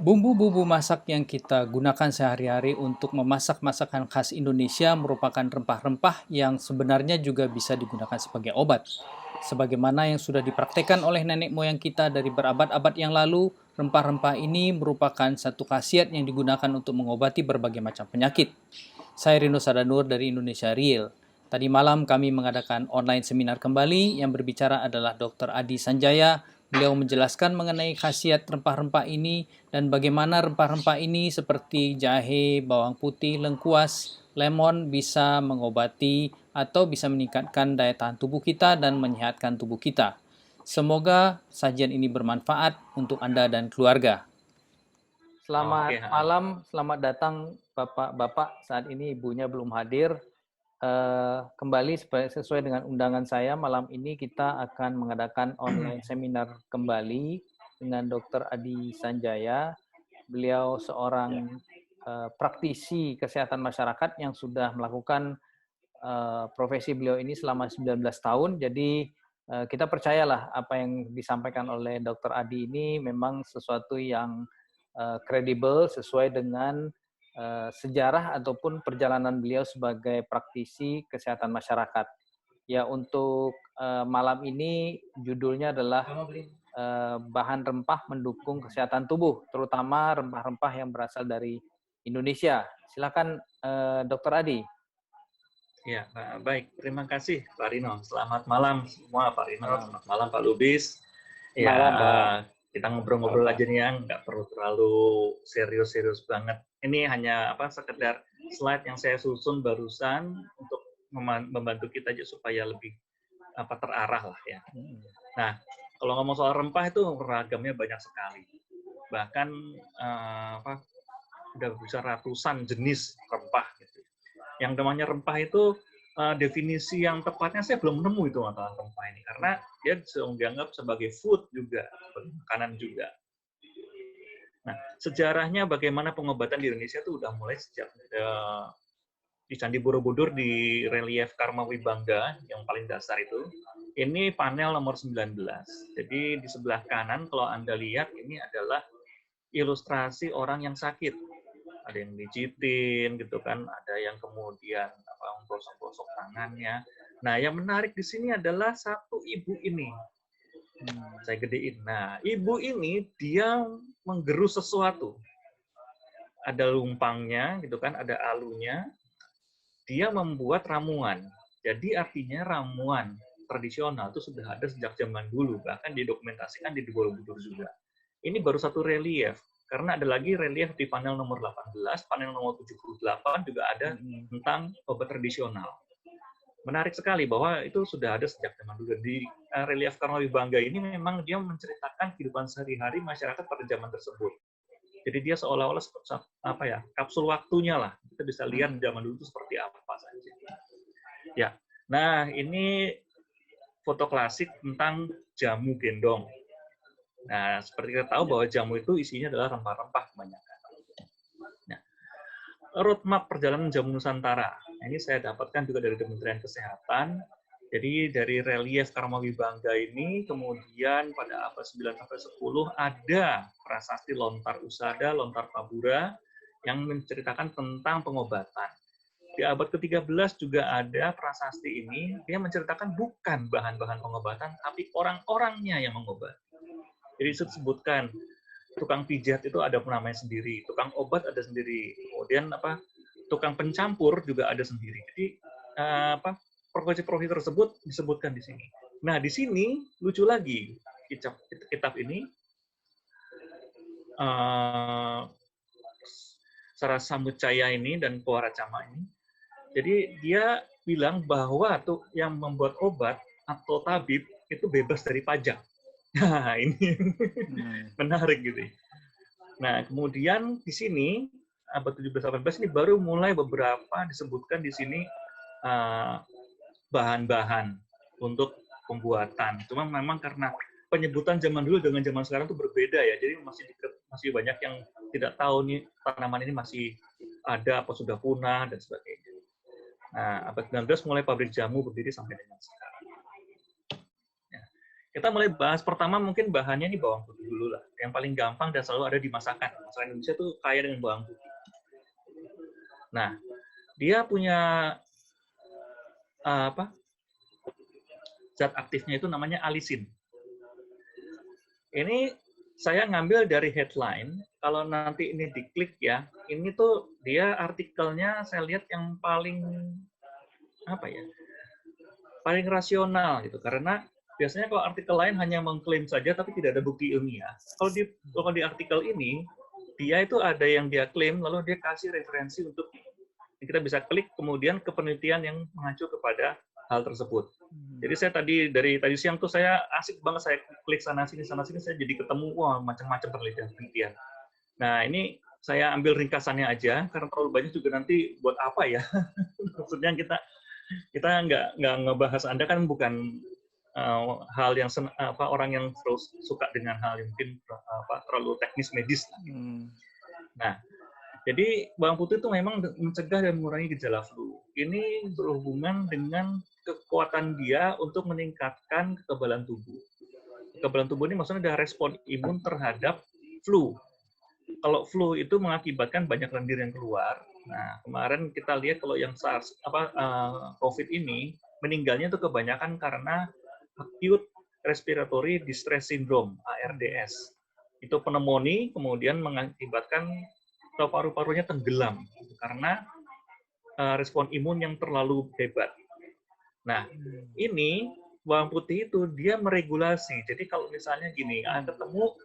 Bumbu-bumbu masak yang kita gunakan sehari-hari untuk memasak masakan khas Indonesia merupakan rempah-rempah yang sebenarnya juga bisa digunakan sebagai obat. Sebagaimana yang sudah dipraktekkan oleh nenek moyang kita dari berabad-abad yang lalu, rempah-rempah ini merupakan satu khasiat yang digunakan untuk mengobati berbagai macam penyakit. Saya Rino Sadanur dari Indonesia Real. Tadi malam kami mengadakan online seminar kembali yang berbicara adalah Dr. Adi Sanjaya. Beliau menjelaskan mengenai khasiat rempah-rempah ini dan bagaimana rempah-rempah ini seperti jahe, bawang putih, lengkuas, lemon bisa mengobati atau bisa meningkatkan daya tahan tubuh kita dan menyehatkan tubuh kita. Semoga sajian ini bermanfaat untuk Anda dan keluarga. Oke, Selamat malam, selamat datang Bapak-Bapak. Saat ini ibunya belum hadir. Kembali sesuai dengan undangan saya, malam ini kita akan mengadakan online seminar kembali dengan Dr. Adi Sanjaya. Beliau seorang praktisi kesehatan masyarakat yang sudah melakukan profesi beliau ini selama 19 tahun. Jadi kita percayalah apa yang disampaikan oleh Dr. Adi ini memang sesuatu yang kredibel sesuai dengan sejarah ataupun perjalanan beliau sebagai praktisi kesehatan masyarakat. Ya, untuk malam ini judulnya adalah bahan rempah mendukung kesehatan tubuh, terutama rempah-rempah yang berasal dari Indonesia. Silakan Dr. Adi. ya, baik. Terima kasih Pak Rino. Selamat malam semua Pak Rino. Malam. Selamat malam Pak Lubis. Ya, Malam, Pak. kita ngobrol-ngobrol aja nih yang nggak perlu terlalu serius-serius banget. Ini hanya sekedar slide yang saya susun barusan untuk membantu kita aja supaya lebih terarah lah ya. Nah, kalau ngomong soal rempah itu ragamnya banyak sekali. Bahkan udah bisa ratusan jenis rempah gitu. Yang namanya rempah itu definisi yang tepatnya saya belum nemu itu masalah rempah ini karena dia dianggap sebagai food juga, sebagai makanan juga. Nah, sejarahnya bagaimana pengobatan di Indonesia itu udah mulai sejak di Candi Borobudur di relief Karma Wibangga yang paling dasar itu. Ini panel nomor 19. Jadi di sebelah kanan kalau Anda lihat ini adalah ilustrasi orang yang sakit. Ada yang dijitin gitu kan, ada yang kemudian gosok-gosok tangannya. Nah, yang menarik di sini adalah satu ibu ini. Saya gedein. Nah, ibu ini dia menggerus sesuatu. Ada lumpangnya gitu kan, ada alunya. Dia membuat ramuan. Jadi artinya ramuan tradisional itu sudah ada sejak zaman dulu, bahkan didokumentasikan di Borobudur juga. Ini baru satu relief, karena ada lagi relief di panel nomor 18, panel nomor 78 juga ada tentang obat tradisional. Menarik sekali bahwa itu sudah ada sejak zaman dulu. Di relief Karma Wibangga ini memang dia menceritakan kehidupan sehari-hari masyarakat pada zaman tersebut. Jadi dia seolah-olah kapsul waktunya lah. Kita bisa lihat zaman dulu itu seperti apa saja. Ya, nah ini foto klasik tentang jamu gendong. Nah, seperti kita tahu bahwa jamu itu isinya adalah rempah-rempah kebanyakan. Nah, roadmap perjalanan jamu Nusantara. Ini saya dapatkan juga dari Kementerian Kesehatan. Jadi dari relief Karma Wibangga ini, kemudian pada abad 9 sampai 10 ada prasasti Lontar Usada, Lontar Pabura yang menceritakan tentang pengobatan. Di abad ke-13 juga ada prasasti ini, dia menceritakan bukan bahan-bahan pengobatan, tapi orang-orangnya yang mengobati. Jadi disebutkan tukang pijat itu ada namanya sendiri, tukang obat ada sendiri, kemudian tukang pencampur juga ada sendiri. Jadi profesi-profesi tersebut disebutkan di sini. Nah, di sini lucu lagi kitab ini Sarasa Mucaya ini dan Kuaracama ini. Jadi dia bilang bahwa tuh yang membuat obat atau tabib itu bebas dari pajak. Nah, ini menarik gitu. Nah, kemudian di sini abad 17-18 ini baru mulai beberapa disebutkan di sini bahan-bahan untuk pembuatan. Cuma memang karena penyebutan zaman dulu dengan zaman sekarang itu berbeda ya. Jadi masih banyak yang tidak tahu nih tanaman ini masih ada apa sudah punah dan sebagainya. Nah, abad 19 mulai pabrik jamu berdiri sampai dengan sekarang. Ya. Kita mulai bahas pertama mungkin bahannya ini bawang putih dulu lah. Yang paling gampang dan selalu ada di masakan. Masakan Indonesia tuh kaya dengan bawang putih. Nah, dia punya zat aktifnya itu namanya alisin. Ini saya ngambil dari headline. Kalau nanti ini diklik ya, ini tuh dia artikelnya saya lihat yang paling paling rasional gitu. Karena biasanya kalau artikel lain hanya mengklaim saja tapi tidak ada bukti ilmiah. Kalau di artikel ini dia itu ada yang dia klaim lalu dia kasih referensi untuk kita bisa klik kemudian ke penelitian yang mengacu kepada hal tersebut. Jadi saya dari tadi siang tuh saya asik banget saya klik sana sini saya jadi ketemu macam-macam penelitian. Nah, ini saya ambil ringkasannya aja karena terlalu banyak juga nanti buat apa ya? Maksudnya kita nggak ngebahas, Anda kan bukan hal yang orang yang terus suka dengan hal yang mungkin terlalu teknis medis. Nah, jadi bawang putih itu memang mencegah dan mengurangi gejala flu. Ini berhubungan dengan kekuatan dia untuk meningkatkan kekebalan tubuh. Kekebalan tubuh ini maksudnya ada respon imun terhadap flu. Kalau flu itu mengakibatkan banyak lendir yang keluar. Nah, kemarin kita lihat kalau yang SARS COVID ini meninggalnya itu kebanyakan karena acute respiratory distress syndrome (ARDS). Itu pneumonia kemudian mengakibatkan paru-parunya tenggelam karena respon imun yang terlalu hebat. Nah, ini bawang putih itu dia meregulasi. Jadi kalau misalnya gini, ketemu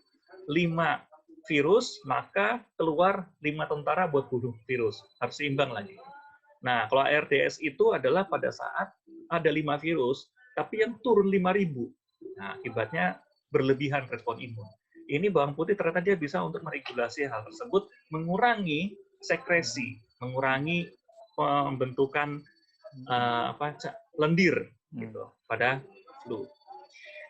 5 virus, maka keluar 5 tentara buat bunuh virus. Harus seimbang lagi. Nah, kalau ARDS itu adalah pada saat ada 5 virus, tapi yang turun 5.000. Nah, akibatnya berlebihan respon imun. Ini bawang putih ternyata dia bisa untuk meregulasi hal tersebut, mengurangi sekresi, mengurangi pembentukan lendir gitu pada flu.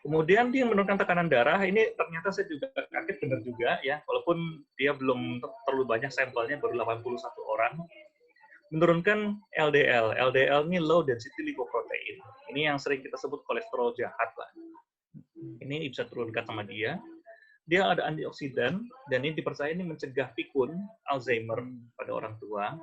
Kemudian dia menurunkan tekanan darah. Ini ternyata saya juga kaget benar juga ya, walaupun dia belum terlalu banyak sampelnya, baru 81 orang. Menurunkan LDL. LDL ini low density lipoprotein. Ini yang sering kita sebut kolesterol jahat lah. Ini bisa turunkan sama dia. Dia ada antioksidan dan ini dipercaya ini mencegah pikun Alzheimer pada orang tua,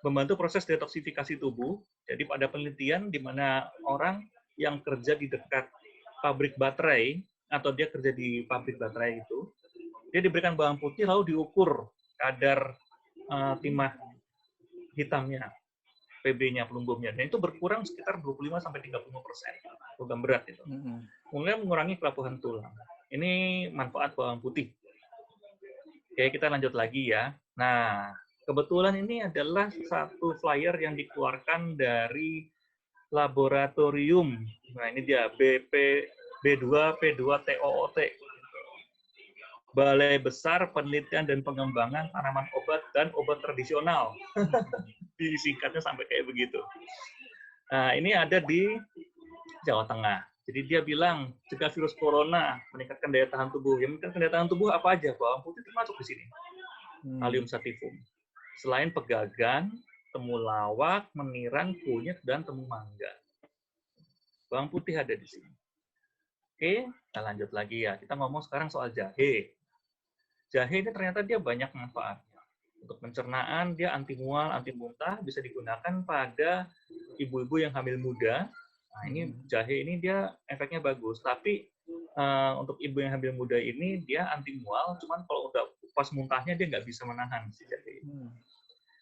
membantu proses detoksifikasi tubuh. Jadi pada penelitian di mana orang yang kerja di dekat pabrik baterai atau dia kerja di pabrik baterai itu, dia diberikan bawang putih lalu diukur kadar timah hitamnya, Pb-nya, pelumbumnya, dan itu berkurang sekitar 25-30%. Logam berat itu. Kemudian mengurangi kelapuhan tulang. Ini manfaat bawang putih. Oke, kita lanjut lagi ya. Nah, kebetulan ini adalah satu flyer yang dikeluarkan dari laboratorium. Nah, ini dia B2P2TOOT. Balai Besar Penelitian dan Pengembangan Tanaman Obat dan Obat Tradisional. Disingkatnya sampai kayak begitu. Nah, ini ada di Jawa Tengah. Jadi dia bilang, cegah virus corona, meningkatkan daya tahan tubuh. Yang meningkatkan daya tahan tubuh apa aja? Bawang putih termasuk di sini. Allium sativum. Selain pegagan, temulawak, meniran, kunyit, dan temu mangga. Bawang putih ada di sini. Oke, kita lanjut lagi ya. Kita ngomong sekarang soal jahe. Jahe ini ternyata dia banyak manfaatnya. Untuk pencernaan, dia anti mual, anti muntah, bisa digunakan pada ibu-ibu yang hamil muda. Nah, ini jahe ini dia efeknya bagus. Tapi untuk ibu yang hamil muda ini, dia anti mual, cuman kalau udah pas muntahnya, dia nggak bisa menahan si jahe ini.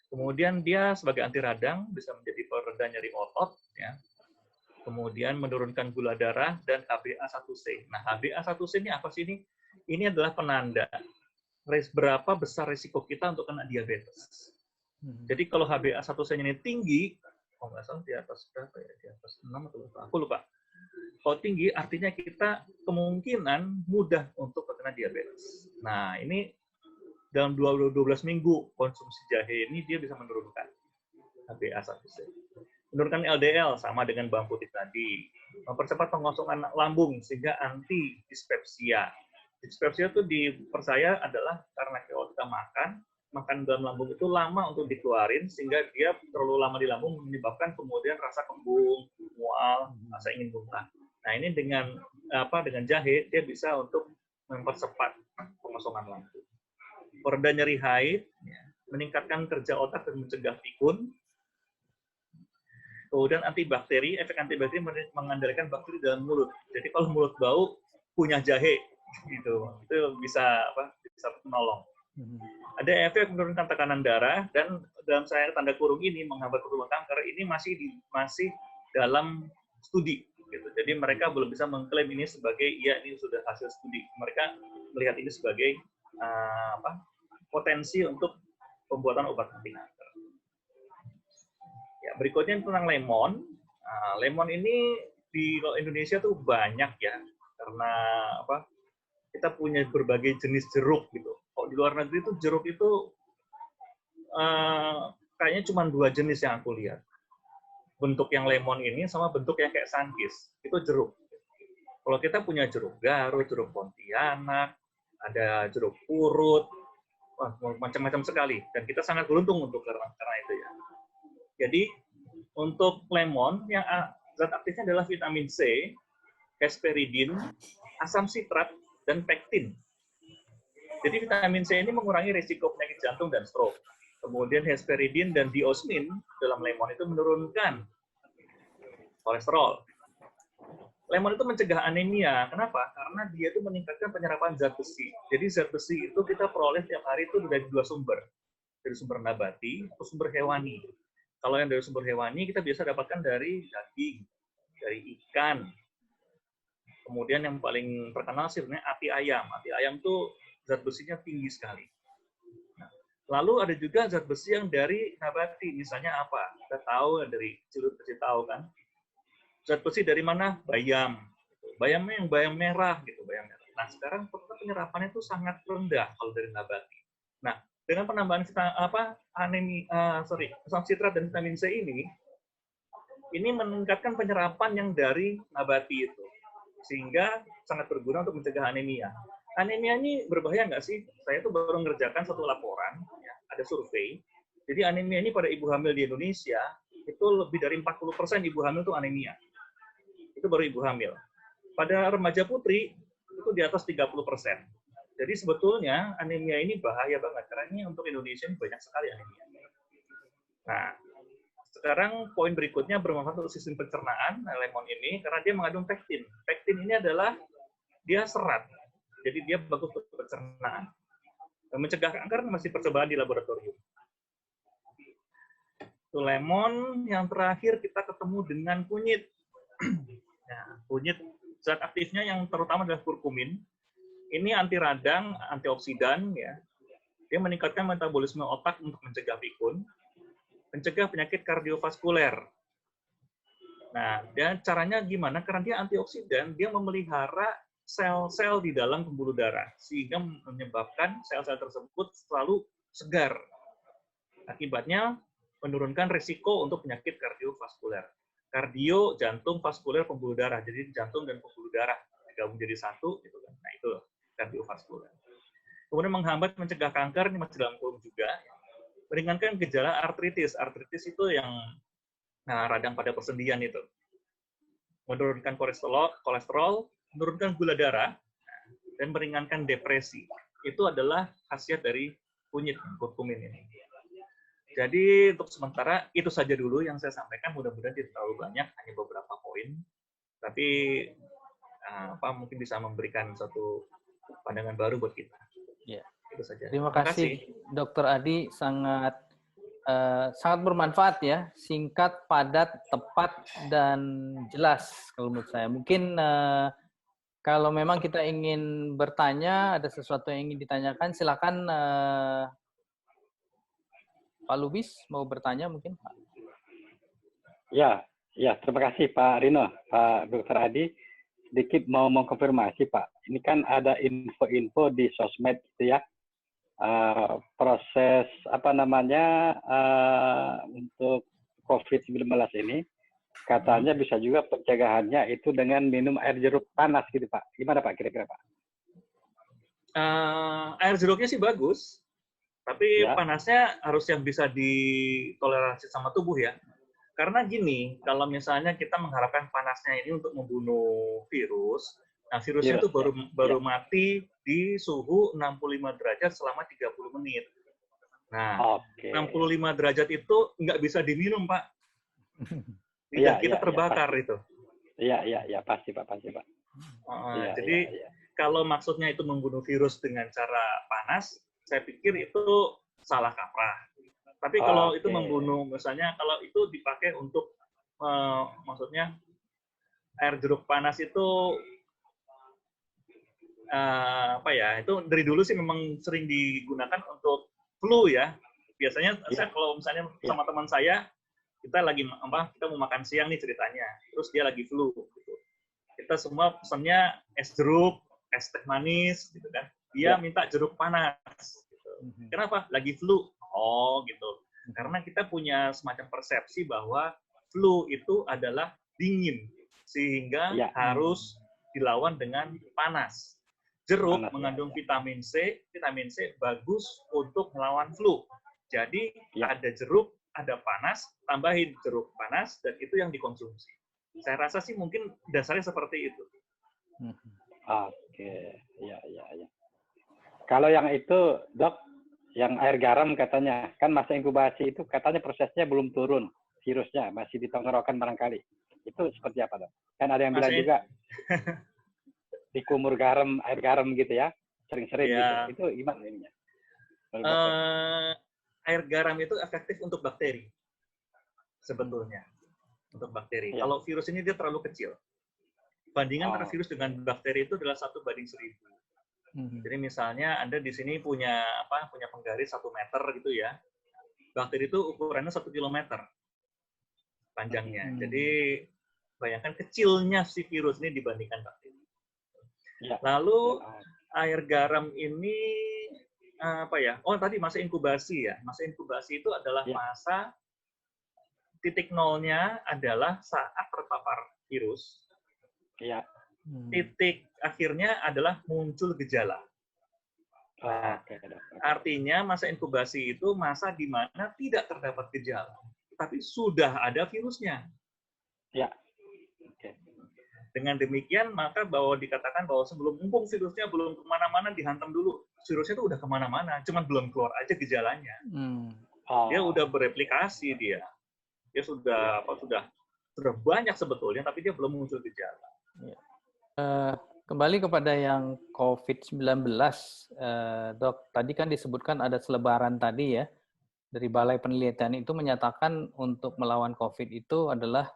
Kemudian dia sebagai anti radang, bisa menjadi pereda nyeri otot, ya. Kemudian menurunkan gula darah dan HbA1c. Nah, HbA1c ini apa sih ini? Ini adalah penanda berapa besar risiko kita untuk kena diabetes. Jadi kalau HbA1c-nya ini tinggi, nggak salah di atas berapa ya? Di atas 6 atau berapa? Aku lupa. Kalau tinggi artinya kita kemungkinan mudah untuk terkena diabetes. Nah, ini dalam 12 minggu konsumsi jahe ini dia bisa menurunkan HbA1c. Menurunkan LDL sama dengan bawang putih tadi. Mempercepat pengosongan lambung sehingga anti dispepsia. Dispepsia itu dipercaya adalah karena kalau kita makan dalam lambung itu lama untuk dikeluarin sehingga dia terlalu lama di lambung menyebabkan kemudian rasa kembung, mual, rasa ingin muntah. Nah, ini dengan dengan jahe dia bisa untuk mempercepat pengosongan lambung. Pereda nyeri haid, ya, meningkatkan kerja otak dan mencegah pikun. Kemudian antibakteri, efek antibakteri mengandalkan bakteri dalam mulut. Jadi kalau mulut bau, punya jahe, gitu. Itu bisa menolong. Ada efek menurunkan tekanan darah, dan dalam saya tanda kurung ini menghambat pertumbuhan kanker, ini masih dalam studi. Gitu. Jadi mereka belum bisa mengklaim ini sebagai ini sudah hasil studi. Mereka melihat ini sebagai potensi untuk pembuatan obat anti kanker. Ya, berikutnya tentang lemon. Nah, lemon ini di Indonesia tuh banyak ya, karena kita punya berbagai jenis jeruk gitu. Kalau di luar negeri tuh jeruk itu kayaknya cuma 2 jenis yang aku lihat. Bentuk yang lemon ini sama bentuk yang kayak sunkist, itu jeruk. Kalau kita punya jeruk Garut, jeruk Pontianak, ada jeruk purut, macam-macam sekali. Dan kita sangat beruntung untuk karena itu ya. Jadi untuk lemon yang zat aktifnya adalah vitamin C, hesperidin, asam sitrat, dan pektin. Jadi vitamin C ini mengurangi risiko penyakit jantung dan stroke. Kemudian hesperidin dan diosmin dalam lemon itu menurunkan kolesterol. Lemon itu mencegah anemia. Kenapa? Karena dia itu meningkatkan penyerapan zat besi. Jadi zat besi itu kita peroleh tiap hari itu dari 2 sumber. Dari sumber nabati atau sumber hewani. Kalau yang dari sumber hewani, kita biasa dapatkan dari daging, dari ikan. Kemudian yang paling terkenal sebenarnya ati ayam. Ati ayam tuh zat besinya tinggi sekali. Nah, lalu ada juga zat besi yang dari nabati. Misalnya apa? Kita tahu dari kecil tahu kan. Zat besi dari mana? Bayam. Bayamnya yang bayam merah gitu, bayam merah. Nah, sekarang penyerapannya itu sangat rendah kalau dari nabati. Nah, dengan penambahan asam sitrat dan vitamin C ini meningkatkan penyerapan yang dari nabati itu, sehingga sangat berguna untuk mencegah anemia. Anemia ini berbahaya nggak sih? Saya tuh baru mengerjakan satu laporan, ya, ada survei. Jadi anemia ini pada ibu hamil di Indonesia itu lebih dari 40% ibu hamil itu anemia. Itu baru ibu hamil. Pada remaja putri itu di atas 30%. Jadi sebetulnya anemia ini bahaya banget, karena ini untuk Indonesia ini banyak sekali anemia. Nah, sekarang poin berikutnya bermanfaat untuk sistem pencernaan lemon ini, karena dia mengandung pektin. Pektin ini adalah dia serat, jadi dia bagus untuk pencernaan. Dan mencegah kanker masih percobaan di laboratorium. Itu lemon. Yang terakhir kita ketemu dengan kunyit. Nah, kunyit zat aktifnya yang terutama adalah kurkumin. Ini anti radang, antioksidan, ya. Dia meningkatkan metabolisme otak untuk mencegah pikun, mencegah penyakit kardiovaskuler. Nah, dan caranya gimana? Karena dia antioksidan, dia memelihara sel-sel di dalam pembuluh darah, sehingga menyebabkan sel-sel tersebut selalu segar. Akibatnya, menurunkan risiko untuk penyakit kardiovaskuler. Kardio, jantung, vaskuler, pembuluh darah. Jadi jantung dan pembuluh darah digabung jadi satu, gitu kan. Nah, itu kardiovaskuler. Kemudian menghambat mencegah kanker, ini masih dalam kurung juga. Meringankan gejala artritis. Artritis itu yang radang pada persendian itu. Menurunkan kolesterol, menurunkan gula darah, dan meringankan depresi. Itu adalah khasiat dari kunyit, kurkumin ini. Jadi untuk sementara itu saja dulu yang saya sampaikan. Mudah-mudahan tidak terlalu banyak, hanya beberapa poin. Tapi mungkin bisa memberikan suatu pandangan baru buat kita. Ya. Itu saja. Terima kasih, Dr. Adi, sangat bermanfaat ya, singkat, padat, tepat, dan jelas kalau menurut saya. Mungkin kalau memang kita ingin bertanya, ada sesuatu yang ingin ditanyakan, silakan Pak Lubis mau bertanya mungkin, Pak. Ya, terima kasih Pak Rino, Pak Dr. Adi. Sedikit mau mengkonfirmasi Pak, ini kan ada info-info di sosmed gitu ya, proses untuk COVID-19 ini, katanya bisa juga pencegahannya itu dengan minum air jeruk panas gitu Pak. Gimana Pak kira-kira Pak? Air jeruknya sih bagus, tapi ya, panasnya harus yang bisa ditoleransi sama tubuh ya. Karena gini, kalau misalnya kita mengharapkan panasnya ini untuk membunuh virus, nah virusnya itu baru mati di suhu 65 derajat selama 30 menit. Nah, 65 derajat itu nggak bisa diminum, Pak. Kita terbakar itu. Iya, pasti Pak. Jadi kalau maksudnya itu membunuh virus dengan cara panas, saya pikir itu salah kaprah. Tapi kalau itu membunuh, misalnya kalau itu dipakai untuk, maksudnya air jeruk panas itu, itu dari dulu sih memang sering digunakan untuk flu ya. Biasanya saya kalau misalnya sama teman saya, kita mau makan siang nih ceritanya, terus dia lagi flu. Gitu. Kita semua pesannya es jeruk, es teh manis, gitu kan. Dia minta jeruk panas. Gitu. Kenapa? Lagi flu. Oh, gitu. Karena kita punya semacam persepsi bahwa flu itu adalah dingin, sehingga harus dilawan dengan panas. Jeruk mengandung vitamin C bagus untuk melawan flu. Jadi ada jeruk, ada panas, tambahin jeruk panas, dan itu yang dikonsumsi. Saya rasa sih mungkin dasarnya seperti itu. Iya. Kalau yang itu, Dok, yang air garam katanya, kan masa inkubasi itu katanya prosesnya belum turun, virusnya masih di tenggorokan barangkali. Itu seperti apa, Dok? Kan ada yang bilang juga dikumur garam, air garam gitu ya, sering-sering gitu. Itu gimana ininya? Air garam itu efektif untuk bakteri, sebetulnya. Untuk bakteri. Kalau virus ini dia terlalu kecil. Bandingan antara virus dengan bakteri itu adalah 1:1000. Jadi misalnya Anda di sini punya penggaris 1 meter gitu ya. Bakteri itu ukurannya 1 kilometer panjangnya. Jadi bayangkan kecilnya si virus ini dibandingkan bakteri. Lalu air garam ini tadi masa inkubasi ya. Masa inkubasi itu adalah masa titik nolnya adalah saat terpapar virus. Titik akhirnya adalah muncul gejala. Nah, artinya masa inkubasi itu masa di mana tidak terdapat gejala, tapi sudah ada virusnya. Dengan demikian, maka dikatakan bahwa sebelum virusnya belum kemana-mana, dihantam dulu. Virusnya itu udah kemana-mana, cuman belum keluar aja gejalanya. Dia udah bereplikasi dia. Dia sudah banyak sebetulnya, tapi dia belum muncul gejala. Kembali kepada yang COVID-19, Dok. Tadi kan disebutkan ada selebaran tadi ya, dari Balai Penelitian itu menyatakan untuk melawan COVID itu adalah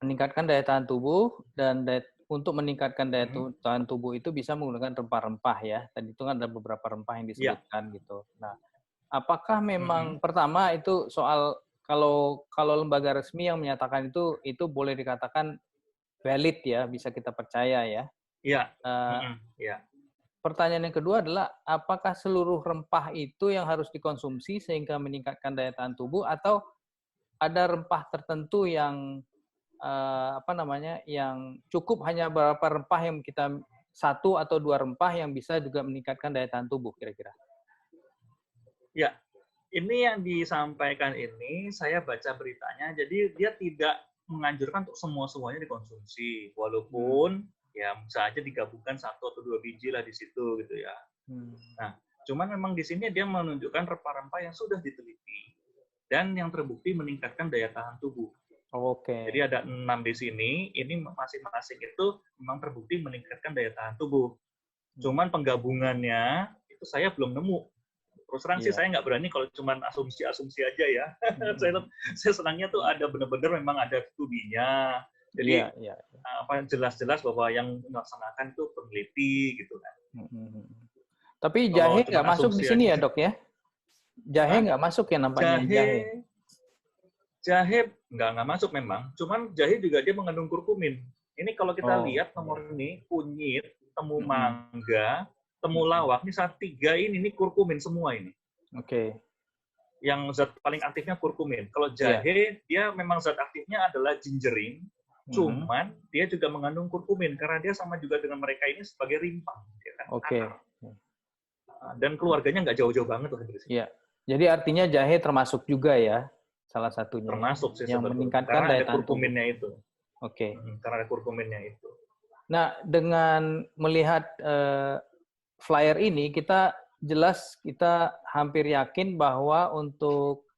meningkatkan daya tahan tubuh, dan untuk meningkatkan daya tahan tubuh itu bisa menggunakan rempah-rempah ya. Tadi itu kan ada beberapa rempah yang disebutkan gitu. Nah, apakah memang pertama itu soal kalau lembaga resmi yang menyatakan itu boleh dikatakan valid ya, bisa kita percaya ya. Pertanyaan yang kedua adalah apakah seluruh rempah itu yang harus dikonsumsi sehingga meningkatkan daya tahan tubuh, atau ada rempah tertentu yang yang cukup hanya beberapa rempah yang kita 1 atau 2 rempah yang bisa juga meningkatkan daya tahan tubuh kira-kira? Ya, ini yang disampaikan ini saya baca beritanya, jadi dia tidak menganjurkan untuk semuanya dikonsumsi, walaupun ya bisa aja digabungkan 1 atau 2 biji lah di situ gitu ya. Nah, cuman memang di sini dia menunjukkan rempah-rempah yang sudah diteliti dan yang terbukti meningkatkan daya tahan tubuh. Jadi ada 6 di sini, ini masing-masing itu memang terbukti meningkatkan daya tahan tubuh. Cuman penggabungannya itu saya belum nemu. Terus terang sih saya nggak berani kalau cuma asumsi-asumsi aja ya. Saya senangnya tuh ada benar-benar memang ada studinya. Jadi jelas-jelas bahwa yang melaksanakan itu peneliti gitu kan. Tapi jahe nggak masuk di sini ya, Dok ya? Jahe nggak masuk ya nampaknya? Jahe nggak masuk memang. Cuman jahe juga dia mengandung kurkumin. Ini kalau kita lihat nomor ini, kunyit, temu mangga, temu lawak, ini 3 ini kurkumin semua ini. Yang zat paling aktifnya kurkumin. Kalau jahe, dia memang zat aktifnya adalah gingerin, cuman dia juga mengandung kurkumin, karena dia sama juga dengan mereka ini sebagai rimpang. Ya kan? Dan keluarganya nggak jauh-jauh banget loh dari sini. Jadi artinya jahe termasuk juga ya, salah satunya. Termasuk sih yang sebetulnya. meningkatkan Karena daya ada tahan tubuh. kurkuminnya itu. Oke. Karena ada kurkuminnya itu. Nah, dengan melihat flyer ini, kita hampir yakin bahwa untuk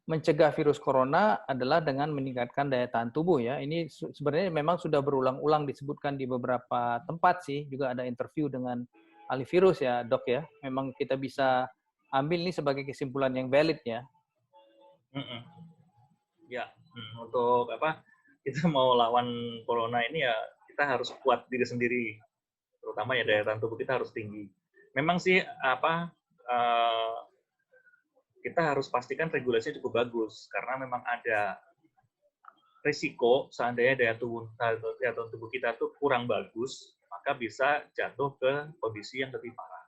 mencegah virus corona adalah dengan meningkatkan daya tahan tubuh ya. Ini sebenarnya memang sudah berulang-ulang disebutkan di beberapa tempat sih. Juga ada interview dengan ahli virus ya, Dok ya. Memang kita bisa ambil ini sebagai kesimpulan yang valid ya. Ya, untuk apa? Kita mau lawan corona ini ya kita harus kuat diri sendiri. Terutama ya daya tahan tubuh kita harus tinggi. Memang sih kita harus pastikan regulasinya cukup bagus karena memang ada risiko seandainya daya tahan tubuh kita tuh kurang bagus, maka bisa jatuh ke kondisi yang lebih parah.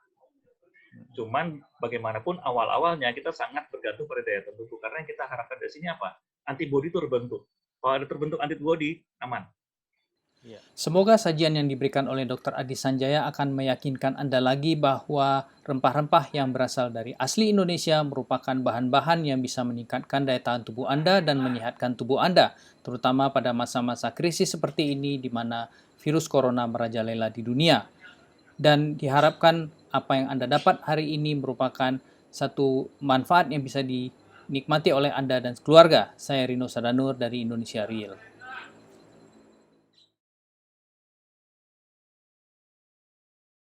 Cuman bagaimanapun awal-awalnya kita sangat bergantung pada daya tahan tubuh karena yang kita harapkan dari sini apa? Antibodi itu terbentuk. Kalau ada terbentuk antibodi, aman. Semoga sajian yang diberikan oleh Dr. Adi Sanjaya akan meyakinkan Anda lagi bahwa rempah-rempah yang berasal dari asli Indonesia merupakan bahan-bahan yang bisa meningkatkan daya tahan tubuh Anda dan menyehatkan tubuh Anda, terutama pada masa-masa krisis seperti ini di mana virus corona merajalela di dunia. Dan diharapkan apa yang Anda dapat hari ini merupakan satu manfaat yang bisa dinikmati oleh Anda dan keluarga. Saya Rino Sadanur dari Indonesia Real.